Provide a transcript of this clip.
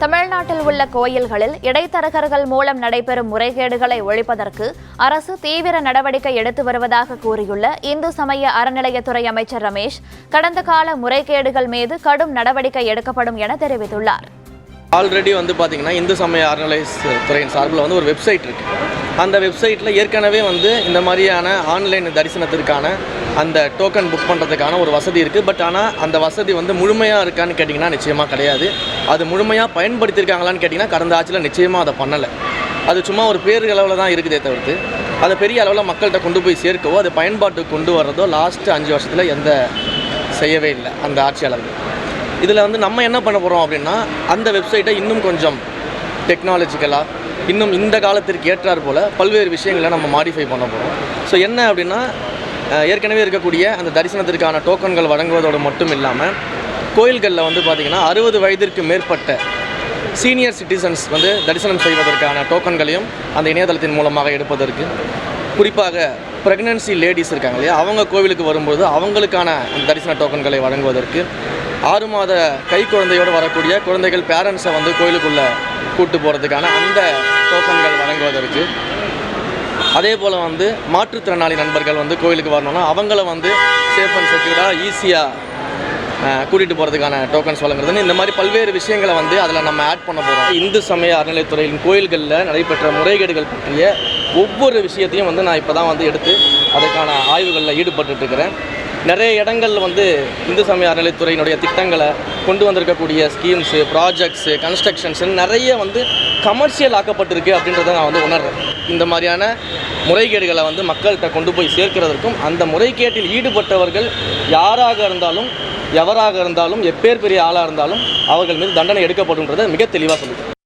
தமிழ்நாட்டில் உள்ள கோயில்களில் இடைத்தரகர்கள் மூலம் நடைபெறும் முறைகேடுகளை ஒழிப்பதற்கு அரசு தீவிர நடவடிக்கை எடுத்து வருவதாக கூறியுள்ள இந்து சமய அறநிலையத்துறை அமைச்சர் ரமேஷ், கடந்த கால முறைகேடுகள் மீது கடும் நடவடிக்கை எடுக்கப்படும் என தெரிவித்துள்ளார். ஆல்ரெடி பார்த்தீங்கன்னா இந்து சமய அறநிலையத்துறையின் சார்பில் ஒரு வெப்சைட் இருக்குது. அந்த வெப்சைட்டில் ஏற்கனவே இந்த மாதிரியான ஆன்லைன் தரிசனத்திற்கான அந்த டோக்கன் புக் பண்ணுறதுக்கான ஒரு வசதி இருக்குது. பட் ஆனால் அந்த வசதி முழுமையாக இருக்கான்னு கேட்டிங்கன்னா நிச்சயமாக கிடையாது. அது முழுமையாக பயன்படுத்தியிருக்காங்களான்னு கேட்டிங்கன்னா கடந்த ஆட்சியில் நிச்சயமாக அதை பண்ணலை. அது சும்மா ஒரு பேரு அளவில் தான் இருக்குதே தவிர்த்து அதை பெரிய அளவில் மக்கள்கிட்ட கொண்டு போய் சேர்க்கவோ அது பயன்பாட்டுக்கு கொண்டு வர்றதோ லாஸ்ட்டு 5 வருஷத்தில் எந்த செய்யவே இல்லை அந்த ஆட்சியாளர்கள். இதில் நம்ம என்ன பண்ண போகிறோம் அப்படின்னா, அந்த வெப்சைட்டை இன்னும் கொஞ்சம் டெக்னாலஜிக்கலாக இன்னும் இந்த காலத்திற்கு ஏற்றார் போல் பல்வேறு விஷயங்களை நம்ம மாடிஃபை பண்ண போகிறோம். ஸோ என்ன அப்படின்னா, ஏற்கனவே இருக்கக்கூடிய அந்த தரிசனத்திற்கான டோக்கன்கள் வழங்குவதோடு மட்டும் இல்லாமல் கோயில்களில் பார்த்திங்கன்னா 60 வயதிற்கு மேற்பட்ட சீனியர் சிட்டிசன்ஸ் தரிசனம் செய்வதற்கான டோக்கன்களையும் அந்த இணையதளத்தின் மூலமாக எடுப்பதற்கு, குறிப்பாக ப்ரெக்னன்சி லேடிஸ் இருக்காங்க இல்லையா, அவங்க கோவிலுக்கு வரும்போது அவங்களுக்கான அந்த தரிசன டோக்கன்களை வழங்குவதற்கு, 6 மாத கை குழந்தையோடு வரக்கூடிய குழந்தைகள் பேரண்ட்ஸை கோயிலுக்குள்ளே கூட்டு போகிறதுக்கான அந்த டோக்கன்கள் வழங்குவதற்கு, அதே போல் மாற்றுத்திறனாளி நண்பர்கள் கோயிலுக்கு வரணும்னா அவங்கள சேஃப் அண்ட் செக்யூர்டாக ஈஸியாக கூட்டிகிட்டு போகிறதுக்கான டோக்கன்ஸ் வழங்குறதுன்னு இந்த மாதிரி பல்வேறு விஷயங்களை அதில் நம்ம ஆட் பண்ண போகிறோம். இந்து சமய அறநிலையத்துறையின் கோயில்களில் நடைபெற்ற முறைகேடுகள் பற்றிய ஒவ்வொரு விஷயத்தையும் நான் இப்போ தான் எடுத்து அதுக்கான ஆய்வுகளில் ஈடுபட்டுருக்கிறேன். நிறைய இடங்களில் இந்து சமய அறநிலையத்துறையினுடைய திட்டங்களை கொண்டு வந்திருக்கக்கூடிய ஸ்கீம்ஸு, ப்ராஜெக்ட்ஸு, கன்ஸ்ட்ரக்ஷன்ஸு நிறைய கமர்ஷியல் ஆக்கப்பட்டிருக்கு அப்படின்றத நான் உணர்றேன். இந்த மாதிரியான முறைகேடுகளை மக்கள்கிட்ட கொண்டு போய் சேர்க்கிறதற்கும், அந்த முறைகேட்டில் ஈடுபட்டவர்கள் யாராக இருந்தாலும், எவராக இருந்தாலும், எப்பேர் பெரிய ஆளாக இருந்தாலும் அவர்கள் மீது தண்டனை எடுக்கப்படும்ன்றதை மிக தெளிவாக சொல்லுங்கள்.